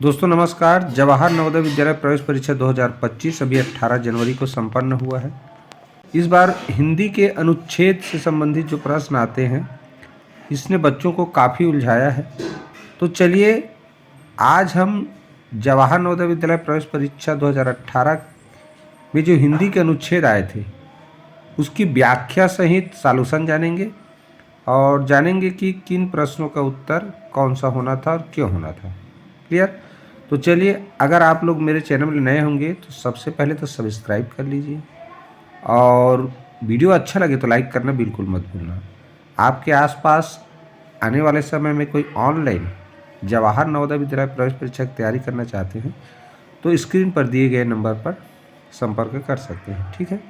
दोस्तों नमस्कार। जवाहर नवोदय विद्यालय प्रवेश परीक्षा 2025 अभी 18 जनवरी को संपन्न हुआ है। इस बार हिंदी के अनुच्छेद से संबंधित जो प्रश्न आते हैं इसने बच्चों को काफ़ी उलझाया है। तो चलिए आज हम जवाहर नवोदय विद्यालय प्रवेश परीक्षा 2018 में जो हिंदी के अनुच्छेद आए थे उसकी व्याख्या सहित सॉल्यूशन जानेंगे और जानेंगे कि किन प्रश्नों का उत्तर कौन सा होना था और क्यों होना था। क्लियर? तो चलिए, अगर आप लोग मेरे चैनल में नए होंगे तो सबसे पहले तो सब्सक्राइब कर लीजिए और वीडियो अच्छा लगे तो लाइक करना बिल्कुल मत भूलना। आपके आसपास आने वाले समय में कोई ऑनलाइन जवाहर नवोदय विद्यालय प्रवेश परीक्षा की तैयारी करना चाहते हैं तो स्क्रीन पर दिए गए नंबर पर संपर्क कर सकते हैं। ठीक है,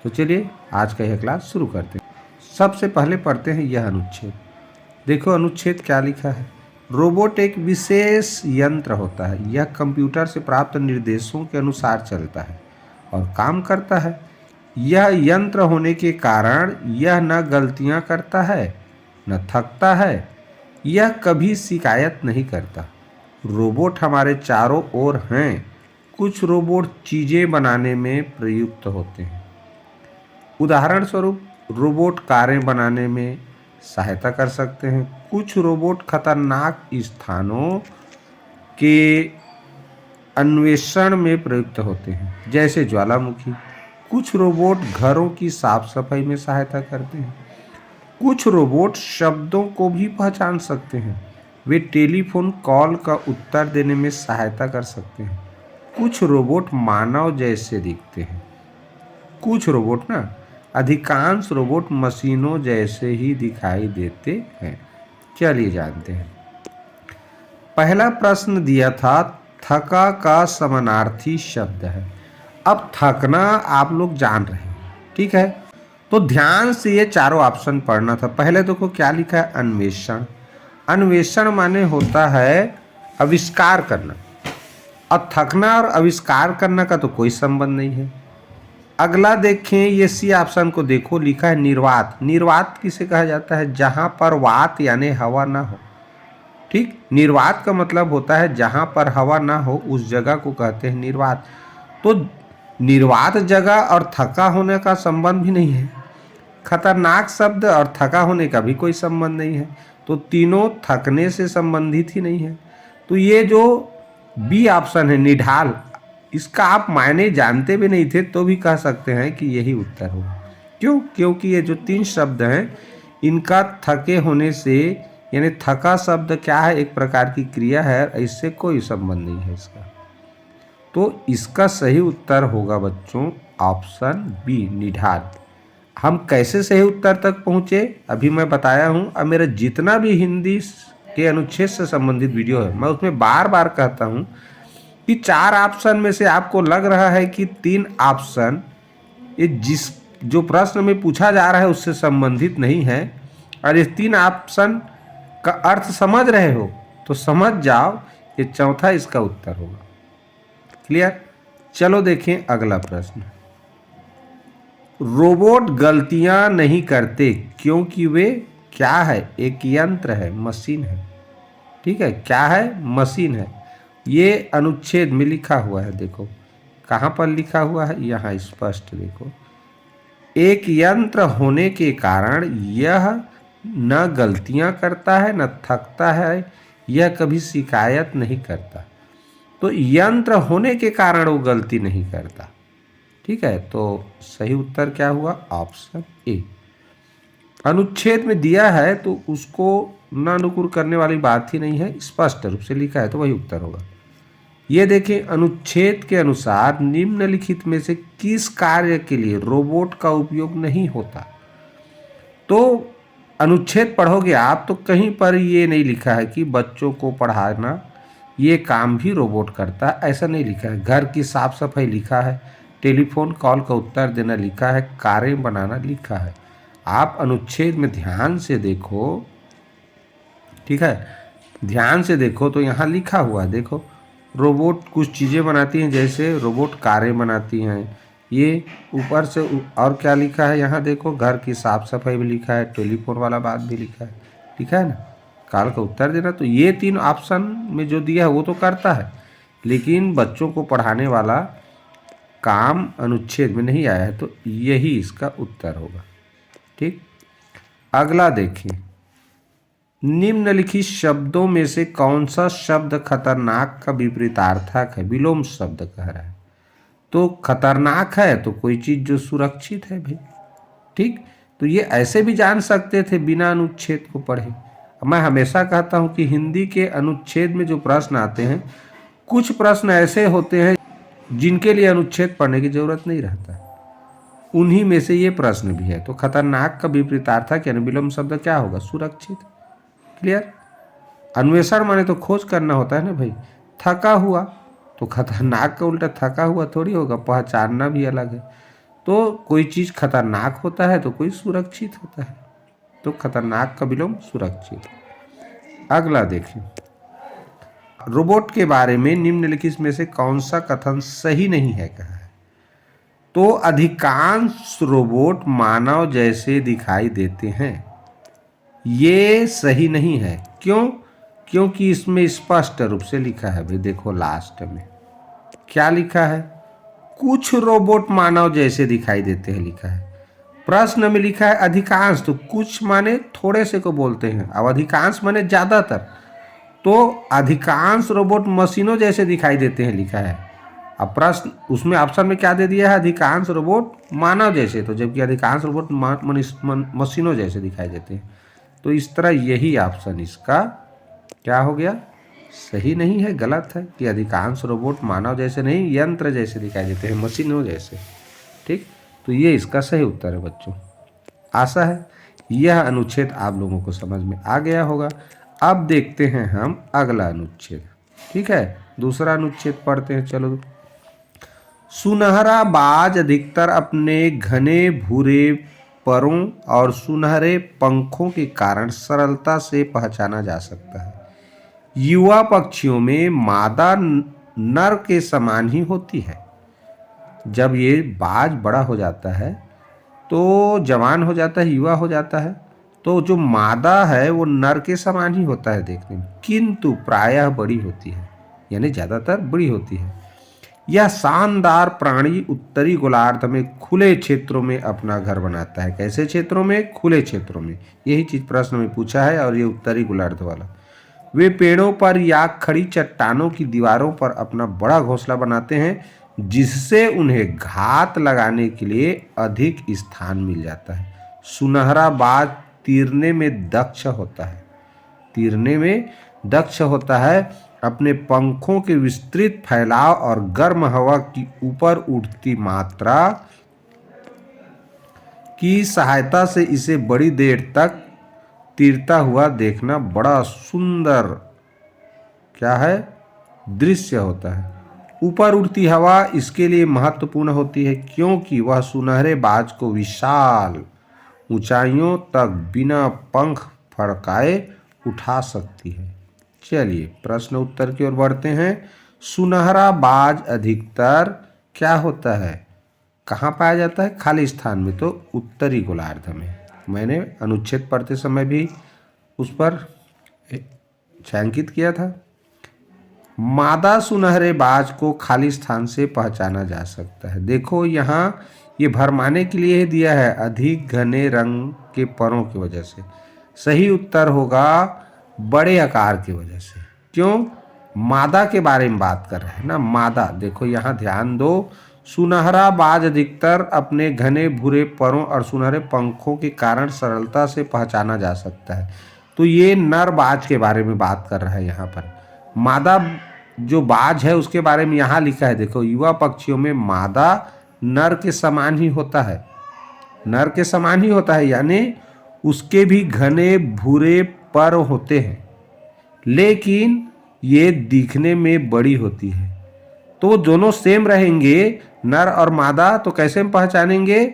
तो चलिए आज का यह क्लास शुरू करते हैं। सबसे पहले पढ़ते हैं यह अनुच्छेद। देखो अनुच्छेद क्या लिखा है। रोबोट एक विशेष यंत्र होता है। यह कंप्यूटर से प्राप्त निर्देशों के अनुसार चलता है और काम करता है। यह यंत्र होने के कारण यह न गलतियां करता है न थकता है। यह कभी शिकायत नहीं करता। रोबोट हमारे चारों ओर हैं। कुछ रोबोट चीज़ें बनाने में प्रयुक्त होते हैं। उदाहरण स्वरूप रोबोट कारें बनाने में सहायता कर सकते हैं। कुछ रोबोट खतरनाक स्थानों के अन्वेषण में प्रयुक्त होते हैं, जैसे ज्वालामुखी। कुछ रोबोट घरों की साफ सफाई में सहायता करते हैं। कुछ रोबोट शब्दों को भी पहचान सकते हैं। वे टेलीफोन कॉल का उत्तर देने में सहायता कर सकते हैं। कुछ रोबोट मानव जैसे दिखते हैं। कुछ रोबोट अधिकांश रोबोट मशीनों जैसे ही दिखाई देते हैं। चलिए जानते हैं। पहला प्रश्न दिया था थका का समानार्थी शब्द है। अब थकना आप लोग जान रहे हैं, ठीक है, तो ध्यान से ये चारों ऑप्शन पढ़ना था। पहले देखो क्या लिखा है, अन्वेषण। अन्वेषण माने होता है आविष्कार करना, और थकना और आविष्कार करना का तो कोई संबंध नहीं है। अगला देखें, ये सी ऑप्शन को देखो, लिखा है निर्वात। निर्वात किसे कहा जाता है, जहां पर वात यानी हवा ना हो। ठीक, निर्वात का मतलब होता है जहां पर हवा ना हो उस जगह को कहते हैं निर्वात। तो निर्वात जगह और थका होने का संबंध भी नहीं है। खतरनाक शब्द और थका होने का भी कोई संबंध नहीं है। तो तीनों थकने से संबंधित ही नहीं है। तो ये जो बी ऑप्शन है निढाल, इसका आप मायने जानते भी नहीं थे तो भी कह सकते हैं कि यही उत्तर होगा। क्यों? क्योंकि ये जो तीन शब्द हैं इनका थके होने से, यानी थका शब्द क्या है, एक प्रकार की क्रिया है, इससे कोई संबंध नहीं है इसका। तो इसका सही उत्तर होगा बच्चों ऑप्शन बी निढाल। हम कैसे सही उत्तर तक पहुँचे अभी मैं बताया हूँ। अब मेरा जितना भी हिंदी के अनुच्छेद से संबंधित वीडियो है मैं उसमें बार बार कहता हूँ कि चार ऑप्शन में से आपको लग रहा है कि तीन ऑप्शन ये जिस जो प्रश्न में पूछा जा रहा है उससे संबंधित नहीं है, और ये तीन ऑप्शन का अर्थ समझ रहे हो तो समझ जाओ ये चौथा इसका उत्तर होगा। क्लियर? चलो देखें अगला प्रश्न। रोबोट गलतियां नहीं करते क्योंकि वे क्या है, एक यंत्र है, मशीन है। ठीक है, क्या है, मशीन है। ये अनुच्छेद में लिखा हुआ है। देखो कहाँ पर लिखा हुआ है, यहाँ स्पष्ट देखो। एक यंत्र होने के कारण यह न गलतियां करता है न थकता है। यह कभी शिकायत नहीं करता। तो यंत्र होने के कारण वो गलती नहीं करता। ठीक है, तो सही उत्तर क्या हुआ, ऑप्शन ए। अनुच्छेद में दिया है तो उसको न अनुकूल करने वाली बात ही नहीं है, स्पष्ट रूप से लिखा है तो वही उत्तर होगा। ये देखें, अनुच्छेद के अनुसार निम्नलिखित में से किस कार्य के लिए रोबोट का उपयोग नहीं होता। तो अनुच्छेद पढ़ोगे आप तो कहीं पर ये नहीं लिखा है कि बच्चों को पढ़ाना ये काम भी रोबोट करता है, ऐसा नहीं लिखा है। घर की साफ सफाई लिखा है, टेलीफोन कॉल का उत्तर देना लिखा है, कारें बनाना लिखा है। आप अनुच्छेद में ध्यान से देखो, ठीक है, ध्यान से देखो तो यहाँ लिखा हुआ है। देखो रोबोट कुछ चीज़ें बनाती हैं, जैसे रोबोट कारें बनाती हैं। ये ऊपर से और क्या लिखा है यहाँ देखो, घर की साफ सफाई भी लिखा है, टेलीफोन वाला बात भी लिखा है, लिखा है ना, काल का उत्तर देना। तो ये 3 ऑप्शन में जो दिया है वो तो करता है, लेकिन बच्चों को पढ़ाने वाला काम अनुच्छेद में नहीं आया है, तो यही इसका उत्तर होगा। ठीक, अगला देखिए, निम्नलिखित शब्दों में से कौन सा शब्द खतरनाक का विपरीतार्थक है? विलोम शब्द कह रहा है, तो खतरनाक है तो कोई चीज जो सुरक्षित है भाई। ठीक, तो ये ऐसे भी जान सकते थे बिना अनुच्छेद को पढ़े। मैं हमेशा कहता हूं कि हिंदी के अनुच्छेद में जो प्रश्न आते हैं, कुछ प्रश्न ऐसे होते हैं जिनके लिए अनुच्छेद पढ़ने की जरूरत नहीं रहता, उन्हीं में से ये प्रश्न भी है। तो खतरनाक का विपरीतार्थक यानी विलोम शब्द क्या होगा? सुरक्षित। क्लियर? अन्वेषण माने तो खोज करना होता है ना भाई। थका हुआ, तो खतरनाक का उल्टा थका हुआ थोड़ी होगा, पहचानना भी अलग है। तो कोई चीज खतरनाक होता है तो कोई सुरक्षित होता है, तो खतरनाक का विलोम सुरक्षित। अगला देखिए, रोबोट के बारे में निम्नलिखित में से कौन सा कथन सही नहीं है कहा है? तो अधिकांश रोबोट मानव जैसे दिखाई देते हैं, ये सही नहीं है। क्यों? क्योंकि इसमें स्पष्ट रूप से लिखा है भाई, देखो लास्ट में क्या लिखा है, कुछ रोबोट मानव जैसे दिखाई देते हैं लिखा है। प्रश्न में लिखा है अधिकांश, तो कुछ माने थोड़े से को बोलते हैं, अब अधिकांश माने ज्यादातर, तो अधिकांश रोबोट मशीनों जैसे दिखाई देते हैं लिखा है। अब प्रश्न उसमें ऑप्शन में क्या दे दिया है? अधिकांश रोबोट मानव जैसे, तो जबकि अधिकांश रोबोट मशीनों जैसे दिखाई देते हैं। तो इस तरह यही ऑप्शन इसका क्या हो गया? सही नहीं है, गलत है कि अधिकांश रोबोट मानव जैसे नहीं, यंत्र जैसे दिखाई देते हैं, मशीनों जैसे। ठीक, तो ये इसका सही उत्तर है बच्चों। आशा है यह अनुच्छेद आप लोगों को समझ में आ गया होगा। अब देखते हैं हम अगला अनुच्छेद। ठीक है, दूसरा अनुच्छेद पढ़ते हैं। चलो, सुनहरा बाज अधिकतर अपने घने भूरे परों और सुनहरे पंखों के कारण सरलता से पहचाना जा सकता है। युवा पक्षियों में मादा नर के समान ही होती है। जब ये बाज बड़ा हो जाता है तो जवान हो जाता है, युवा हो जाता है, तो जो मादा है वो नर के समान ही होता है देखने में, किंतु प्रायः बड़ी होती है, यानी ज्यादातर बड़ी होती है। यह शानदार प्राणी उत्तरी गोलार्ध में खुले क्षेत्रों में अपना घर बनाता है। कैसे क्षेत्रों में? खुले क्षेत्रों में। यही चीज प्रश्न में पूछा है, और ये उत्तरी गोलार्ध वाला। वे पेड़ों पर या खड़ी चट्टानों की दीवारों पर अपना बड़ा घोंसला बनाते हैं, जिससे उन्हें घात लगाने के लिए अधिक स्थान मिल जाता है। सुनहरा बाज तीरने में दक्ष होता है, तीरने में दक्ष होता है। अपने पंखों के विस्तृत फैलाव और गर्म हवा की ऊपर उठती मात्रा की सहायता से इसे बड़ी देर तक तीरता हुआ देखना बड़ा सुंदर क्या है? दृश्य होता है। ऊपर उड़ती हवा इसके लिए महत्वपूर्ण होती है, क्योंकि वह सुनहरे बाज को विशाल ऊंचाइयों तक बिना पंख फड़काए उठा सकती है। चलिए प्रश्न उत्तर की ओर बढ़ते हैं। सुनहरा बाज अधिकतर क्या होता है, कहाँ पाया जाता है? खाली स्थान में, तो उत्तरी गोलार्ध में। मैंने अनुच्छेद पढ़ते समय भी उस पर छायांकित किया था। मादा सुनहरे बाज को खाली स्थान से पहचाना जा सकता है। देखो यहाँ ये भरमाने के लिए दिया है, अधिक घने रंग के परों की वजह से। सही उत्तर होगा बड़े आकार की वजह से। क्यों? मादा के बारे में बात कर रहे हैं ना, मादा। देखो यहाँ ध्यान दो, सुनहरा बाज अधिकतर अपने घने भूरे परों और सुनहरे पंखों के कारण सरलता से पहचाना जा सकता है। तो ये नर बाज के बारे में बात कर रहा है यहाँ पर। मादा जो बाज है उसके बारे में यहाँ लिखा है, देखो, युवा पक्षियों में मादा नर के समान ही होता है, नर के समान ही होता है, यानी उसके भी घने भूरे पर होते हैं, लेकिन ये दिखने में बड़ी होती है। तो दोनों सेम रहेंगे, नर और मादा, तो कैसे हम पहचानेंगे?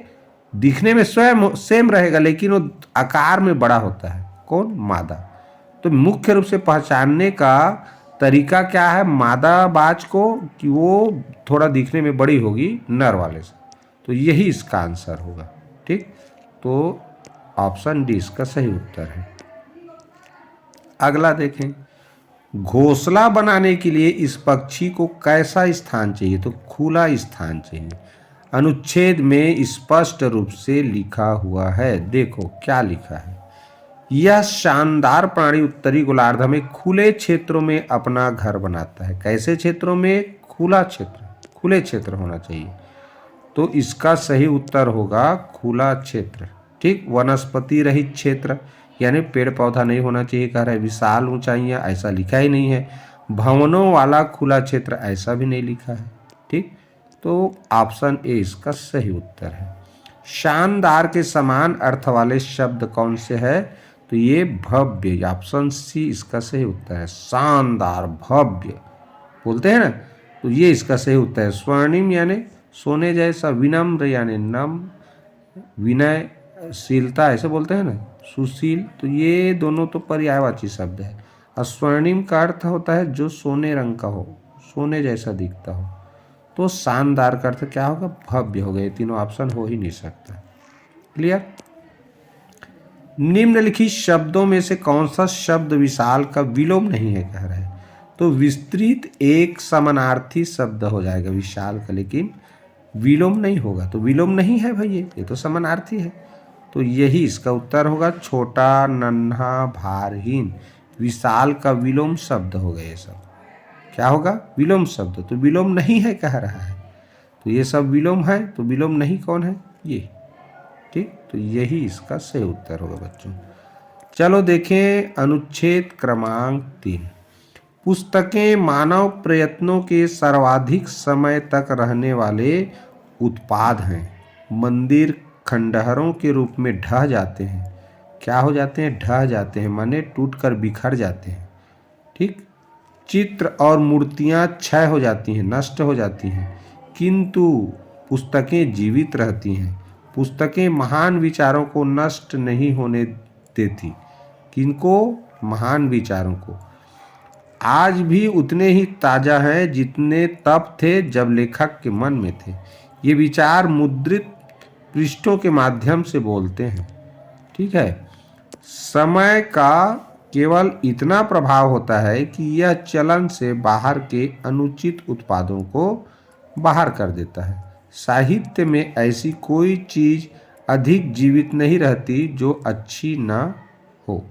दिखने में स्वयं सेम रहेगा, लेकिन वो आकार में बड़ा होता है। कौन? मादा। तो मुख्य रूप से पहचानने का तरीका क्या है मादा बाज को, कि वो थोड़ा दिखने में बड़ी होगी नर वाले से। तो यही इसका आंसर होगा। ठीक, तो ऑप्शन डी इसका सही उत्तर है। अगला देखें, घोंसला बनाने के लिए इस पक्षी को कैसा स्थान चाहिए? तो खुला स्थान चाहिए। अनुच्छेद में स्पष्ट रूप से लिखा हुआ है, देखो क्या लिखा है। यह शानदार प्राणी उत्तरी गोलार्ध में खुले क्षेत्रों में अपना घर बनाता है। कैसे क्षेत्रों में? खुला क्षेत्र, खुले क्षेत्र होना चाहिए। तो इसका सही उत्तर होगा खुला क्षेत्र। ठीक, वनस्पति रहित क्षेत्र यानी पेड़ पौधा नहीं होना चाहिए कह रहा है। विशाल ऊंचाइयां, ऐसा लिखा ही नहीं है। भवनों वाला खुला क्षेत्र, ऐसा भी नहीं लिखा है। ठीक, तो ऑप्शन ए इसका सही उत्तर है। शानदार के समान अर्थ वाले शब्द कौन से है? तो ये भव्य, ऑप्शन सी इसका सही उत्तर है। शानदार, भव्य बोलते हैं ना, तो ये इसका सही उत्तर है। स्वर्णिम यानी सोने जैसा, विनम्र यानी नम, विनयशीलता ऐसे बोलते हैं ना, सुशील, तो ये दोनों तो पर्यायवाची शब्द है। और स्वर्णिम का अर्थ होता है जो सोने रंग का हो, सोने जैसा दिखता हो। तो शानदार का अर्थ क्या होगा? भव्य हो गए। तीनों ऑप्शन हो ही नहीं सकता। क्लियर? निम्नलिखित शब्दों में से कौन सा शब्द विशाल का विलोम नहीं है कह रहा है? तो विस्तृत एक समानार्थी शब्द हो जाएगा विशाल का, लेकिन विलोम नहीं होगा। तो विलोम नहीं है भाई, ये तो समानार्थी है। तो यही इसका उत्तर होगा। छोटा, नन्हा, भारहीन, विशाल का विलोम शब्द हो गए सब। क्या होगा? विलोम शब्द। तो विलोम नहीं है कह रहा है, तो ये सब विलोम है। तो विलोम नहीं कौन है? ये। ठीक, तो यही इसका सही उत्तर होगा बच्चों। चलो देखें अनुच्छेद क्रमांक 3। पुस्तकें मानव प्रयत्नों के सर्वाधिक समय तक रहने वाले उत्पाद हैं। मंदिर खंडहरों के रूप में ढह जाते हैं। क्या हो जाते हैं? ढह जाते हैं, माने टूटकर बिखर जाते हैं। ठीक, चित्र और मूर्तियां क्षय हो जाती हैं, नष्ट हो जाती हैं, किंतु पुस्तकें जीवित रहती हैं। पुस्तकें महान विचारों को नष्ट नहीं होने देती। किनको? महान विचारों को। आज भी उतने ही ताजा हैं जितने तब थे जब लेखक के मन में थे। ये विचार मुद्रित पृष्ठों के माध्यम से बोलते हैं। ठीक है, समय का केवल इतना प्रभाव होता है कि यह चलन से बाहर के अनुचित उत्पादों को बाहर कर देता है। साहित्य में ऐसी कोई चीज अधिक जीवित नहीं रहती जो अच्छी न हो।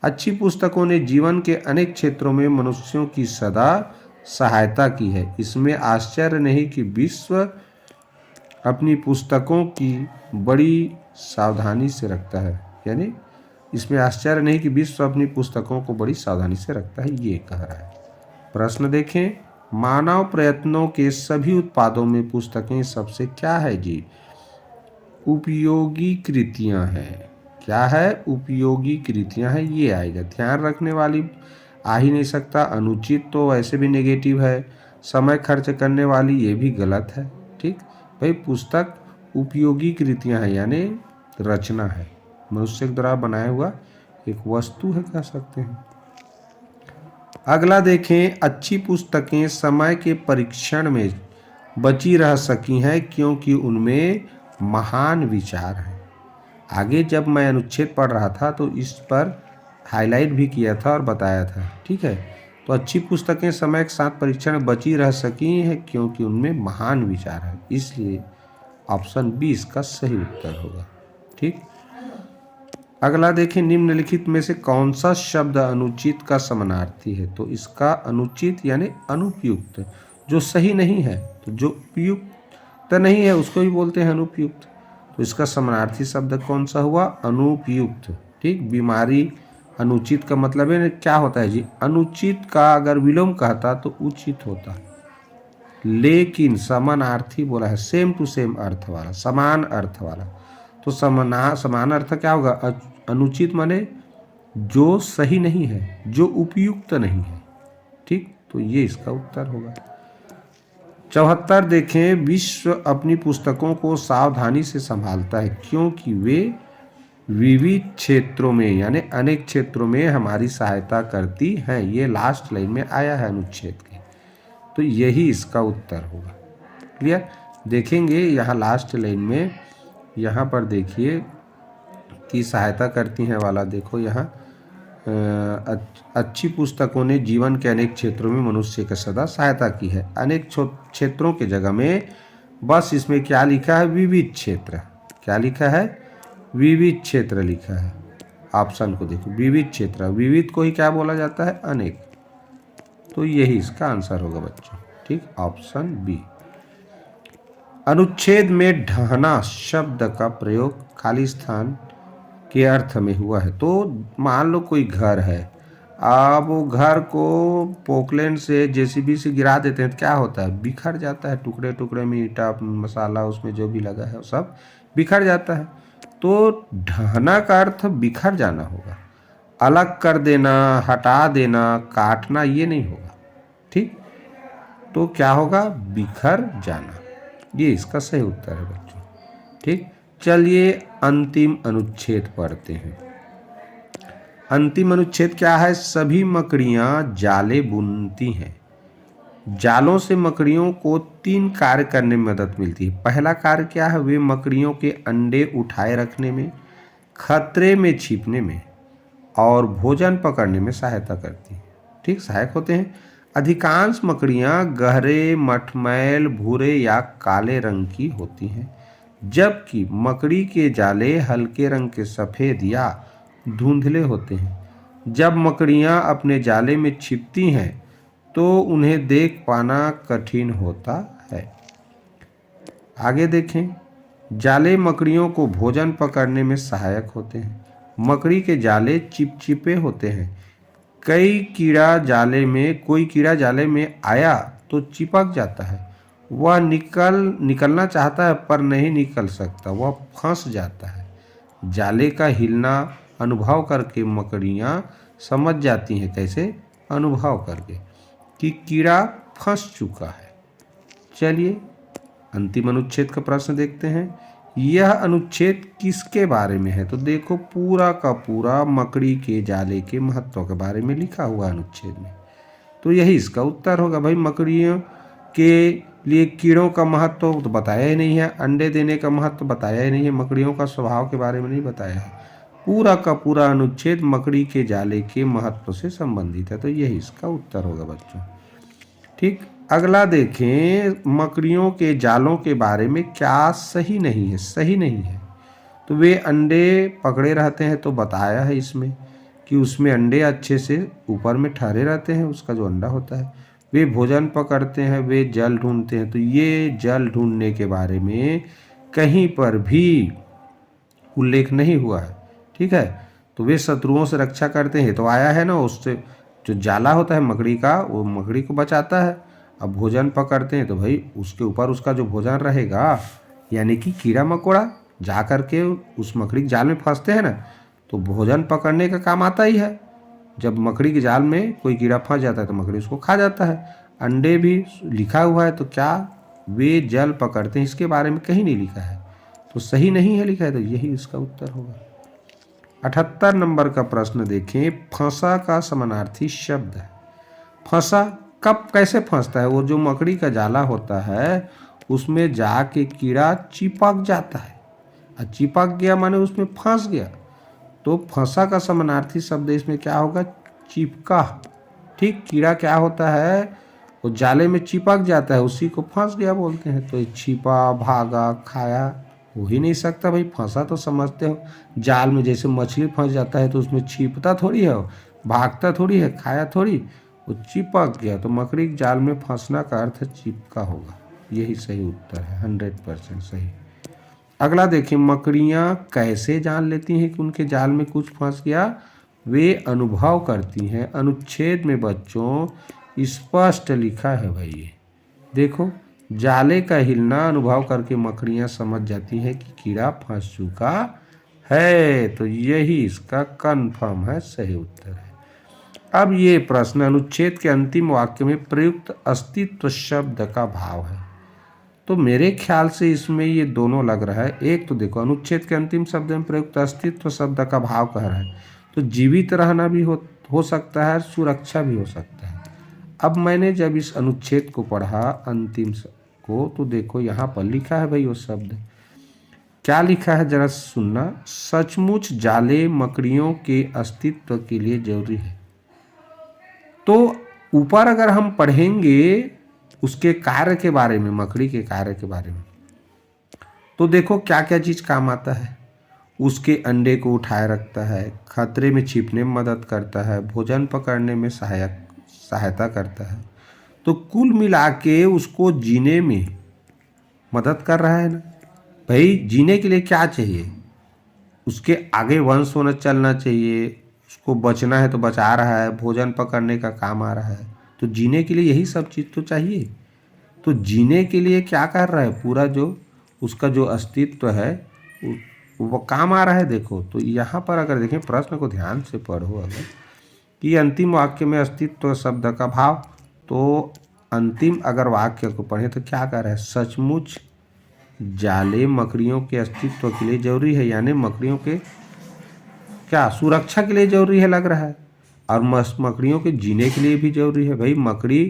अच्छी पुस्तकों ने जीवन के अनेक क्षेत्रों में मनुष्यों की सदा सहायता की है। इसमें आश्चर्य नहीं कि विश्व अपनी पुस्तकों की बड़ी सावधानी से रखता है। यानी इसमें आश्चर्य नहीं कि विश्व अपनी पुस्तकों को बड़ी सावधानी से रखता है, ये कह रहा है। प्रश्न देखें, मानव प्रयत्नों के सभी उत्पादों में पुस्तकें सबसे क्या है जी? उपयोगी कृतियां हैं। क्या है? उपयोगी कृतियां हैं, ये आएगा। ध्यान रखने वाली आ ही नहीं सकता। अनुचित तो वैसे भी नेगेटिव है। समय खर्च करने वाली, ये भी गलत है। ठीक भाई, पुस्तक उपयोगी कृतियां हैं यानी रचना है, मनुष्य के द्वारा बनाया हुआ एक वस्तु है कह सकते हैं। अगला देखें, अच्छी पुस्तकें समय के परीक्षण में बची रह सकी हैं क्योंकि उनमें महान विचार हैं। आगे जब मैं अनुच्छेद पढ़ रहा था तो इस पर हाईलाइट भी किया था और बताया था। ठीक है, तो अच्छी पुस्तकें समय के साथ परीक्षण में बची रह सकी हैं क्योंकि उनमें महान विचार है। इसलिए ऑप्शन बी इसका सही उत्तर होगा। ठीक, अगला देखें, निम्नलिखित में से कौन सा शब्द अनुचित का समानार्थी है? तो इसका अनुचित यानी अनुपयुक्त, जो सही नहीं है। तो जो उपयुक्त नहीं है उसको ही बोलते हैं अनुपयुक्त। तो इसका समानार्थी शब्द कौन सा हुआ? अनुपयुक्त। ठीक, बीमारी अनुचित का मतलब है क्या होता है जी? अनुचित का अगर विलोम कहता तो उचित होता, लेकिन समानार्थी बोला है, सेम टू सेम अर्थ वाला, समान अर्थ वाला। तो समान अर्थ क्या होगा? अनुचित माने जो सही नहीं है, जो उपयुक्त नहीं है। ठीक, तो ये इसका उत्तर होगा। 74 देखें, विश्व अपनी पुस्तकों को सावधानी से संभालता है क्योंकि वे विविध क्षेत्रों में यानी अनेक क्षेत्रों में हमारी सहायता करती हैं। ये लास्ट लाइन में आया है अनुच्छेद के, तो यही इसका उत्तर होगा। क्लियर? देखेंगे यहाँ लास्ट लाइन में, यहाँ पर देखिए कि सहायता करती हैं वाला, देखो यहाँ अच्छी पुस्तकों ने जीवन के अनेक क्षेत्रों में मनुष्य की सदा सहायता की है। अनेक क्षेत्रों के जगह में बस इसमें क्या लिखा है, विविध क्षेत्र। क्या लिखा है, विविध क्षेत्र लिखा है। ऑप्शन को देखो, विविध क्षेत्र, विविध को ही क्या बोला जाता है, अनेक। तो यही इसका आंसर होगा बच्चों। ठीक, ऑप्शन बी। अनुच्छेद में ढहना शब्द का प्रयोग खाली स्थान के अर्थ में हुआ है। तो मान लो कोई घर है, अब वो घर को पोकलैंड से जेसीबी से गिरा देते हैं तो क्या होता है, बिखर जाता है, टुकड़े टुकड़े में ईंटा मसाला उसमें जो भी लगा है वो सब बिखर जाता है। तो ढहना का अर्थ बिखर जाना होगा, अलग कर देना, हटा देना, काटना, ये नहीं होगा। ठीक, तो क्या होगा, बिखर जाना। ये इसका सही उत्तर है बच्चों। ठीक, चलिए अंतिम अनुच्छेद पढ़ते हैं। अंतिम अनुच्छेद क्या है, सभी मकड़ियां जाले बुनती हैं। जालों से मकड़ियों को 3 कार्य करने में मदद मिलती है। पहला कार्य क्या है, वे मकड़ियों के अंडे उठाए रखने में, खतरे में छिपने में और भोजन पकड़ने में सहायता करती हैं। ठीक, सहायक होते हैं। अधिकांश मकड़ियां गहरे मटमैल भूरे या काले रंग की होती हैं, जबकि मकड़ी के जाले हल्के रंग के सफ़ेद या धुंधले होते हैं। जब मकड़ियां अपने जाले में छिपती हैं तो उन्हें देख पाना कठिन होता है। आगे देखें, जाले मकड़ियों को भोजन पकड़ने में सहायक होते हैं। मकड़ी के जाले चिपचिपे होते हैं। कोई कीड़ा जाले में आया तो चिपक जाता है। वह निकलना चाहता है पर नहीं निकल सकता, वह फंस जाता है। जाले का हिलना अनुभव करके मकड़ियाँ समझ जाती हैं, कैसे, अनुभव करके, कि कीड़ा फंस चुका है। चलिए अंतिम अनुच्छेद का प्रश्न देखते हैं। यह अनुच्छेद किसके बारे में है, तो देखो पूरा का पूरा मकड़ी के जाले के महत्व के बारे में लिखा हुआ अनुच्छेद में। तो यही इसका उत्तर होगा भाई। मकड़ियों के लिए कीड़ों का महत्व तो बताया ही नहीं है, अंडे देने का महत्व बताया ही नहीं है, मकड़ियों का स्वभाव के बारे में नहीं बताया है। पूरा का पूरा अनुच्छेद मकड़ी के जाले के महत्व से संबंधित है। तो यही इसका उत्तर होगा बच्चों। ठीक, अगला देखें, मकड़ियों के जालों के बारे में क्या सही नहीं है। सही नहीं है तो वे अंडे पकड़े रहते हैं, तो बताया है इसमें कि उसमें अंडे अच्छे से ऊपर में ठहरे रहते हैं, उसका जो अंडा होता है। वे भोजन पकड़ते हैं, वे जल ढूंढते हैं, तो ये जल ढूंढने के बारे में कहीं पर भी उल्लेख नहीं हुआ है। ठीक है, तो वे शत्रुओं से रक्षा करते हैं, तो आया है ना, उससे जो जाला होता है मकड़ी का, वो मकड़ी को बचाता है। अब भोजन पकड़ते हैं तो भाई उसके ऊपर उसका जो भोजन रहेगा, यानी कि कीड़ा मकोड़ा जा करके उस मकड़ी के जाल में फंसते हैं ना, तो भोजन पकड़ने का काम आता ही है। जब मकड़ी के जाल में कोई कीड़ा फंस जाता है तो मकड़ी उसको खा जाता है। अंडे भी लिखा हुआ है, तो क्या वे जल पकड़ते हैं, इसके बारे में कहीं नहीं लिखा है, तो सही नहीं है लिखा है, तो यही इसका उत्तर होगा। 78 नंबर का प्रश्न देखें। फंसा का समानार्थी शब्द है। फंसा कब कैसे फंसता है, वो जो मकड़ी का जाला होता है उसमें जाके कीड़ा चिपक जाता है, और चिपक गया माने उसमें फंस गया। तो फंसा का समानार्थी शब्द इसमें क्या होगा, चिपका। ठीक, कीड़ा क्या होता है, वो जाले में चिपक जाता है, उसी को फंस गया बोलते हैं। तो छिपा, भागा, खाया हो ही नहीं सकता भाई। फंसा तो समझते हो, जाल में जैसे मछली फंस जाता है तो उसमें छिपता थोड़ी है, भागता थोड़ी है, खाया थोड़ी, वो चिपक गया। तो मकड़ी के जाल में फंसना का अर्थ चिपका होगा। यही सही उत्तर है, 100% सही। अगला देखिए, मकड़ियाँ कैसे जान लेती हैं कि उनके जाल में कुछ फंस गया, वे अनुभव करती हैं। अनुच्छेद में बच्चों स्पष्ट लिखा है भाई, ये देखो, जाले का हिलना अनुभव करके मकड़ियाँ समझ जाती हैं कि कीड़ा फंस चुका है। तो यही इसका कंफर्म है, सही उत्तर है। अब ये प्रश्न अनुच्छेद के अंतिम वाक्य में प्रयुक्त अस्तित्व शब्द का भाव है। तो मेरे ख्याल से इसमें ये दोनों लग रहा है। एक तो देखो, अनुच्छेद के अंतिम शब्द में प्रयुक्त अस्तित्व शब्द का भाव कह रहा है, तो जीवित रहना भी हो सकता है, सुरक्षा भी हो सकता है। अब मैंने जब इस अनुच्छेद को पढ़ा अंतिम को, तो देखो यहाँ पर लिखा है भाई वो शब्द, क्या लिखा है जरा सुनना। सचमुच जाले मकड़ियों के अस्तित्व के लिए जरूरी है। तो ऊपर अगर हम पढ़ेंगे उसके कार्य के बारे में, मकड़ी के कार्य के बारे में, तो देखो क्या क्या चीज काम आता है। उसके अंडे को उठाए रखता है, खतरे में छिपने में मदद करता है, भोजन पकड़ने में सहायता करता है। तो कुल मिला के उसको जीने में मदद कर रहा है ना। भाई जीने के लिए क्या चाहिए, उसके आगे वंश होना चलना चाहिए, उसको बचना है तो बचा रहा है, भोजन पकड़ने का काम आ रहा है। तो जीने के लिए यही सब चीज़ तो चाहिए। तो जीने के लिए क्या कर रहा है, पूरा जो उसका जो अस्तित्व है वो काम आ रहा है। देखो तो यहाँ पर अगर देखें, प्रश्न को ध्यान से पढ़ो अगर, कि अंतिम वाक्य में अस्तित्व शब्द का भाव, तो अंतिम अगर वाक्य को पढ़ें तो क्या कर रहा है, सचमुच जाले मकड़ियों के अस्तित्व के लिए जरूरी है, यानी मकड़ियों के क्या सुरक्षा के लिए जरूरी है लग रहा है, और मकड़ियों के जीने के लिए भी जरूरी है। भाई मकड़ी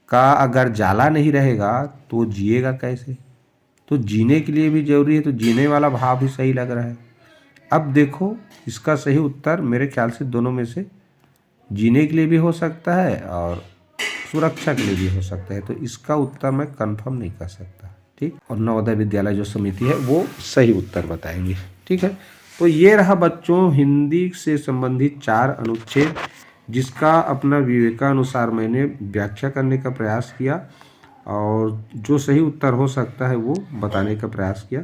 का अगर जाला नहीं रहेगा तो जिएगा कैसे, तो जीने के लिए भी जरूरी है, तो जीने वाला भाव भी सही लग रहा है। अब देखो इसका सही उत्तर मेरे ख्याल से दोनों में से जीने के लिए भी हो सकता है और सुरक्षा के लिए भी हो सकता है, तो इसका उत्तर मैं कंफर्म नहीं कर सकता। ठीक, और नवोदय विद्यालय जो समिति है वो सही उत्तर बताएंगे। ठीक है, तो ये रहा बच्चों हिंदी से संबंधित 4 अनुच्छेद, जिसका अपना विवेकानुसार मैंने व्याख्या करने का प्रयास किया और जो सही उत्तर हो सकता है वो बताने का प्रयास किया।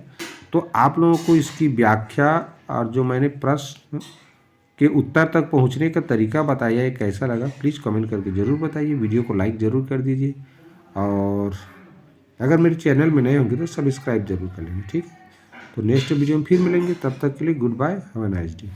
तो आप लोगों को इसकी व्याख्या और जो मैंने प्रश्न के उत्तर तक पहुंचने का तरीका बताया है कैसा लगा, प्लीज़ कमेंट करके ज़रूर बताइए। वीडियो को लाइक ज़रूर कर दीजिए और अगर मेरे चैनल में नए होंगे तो सब्सक्राइब जरूर कर लेंगे। ठीक है, तो नेक्स्ट वीडियो में फिर मिलेंगे, तब तक के लिए goodbye, have a nice day.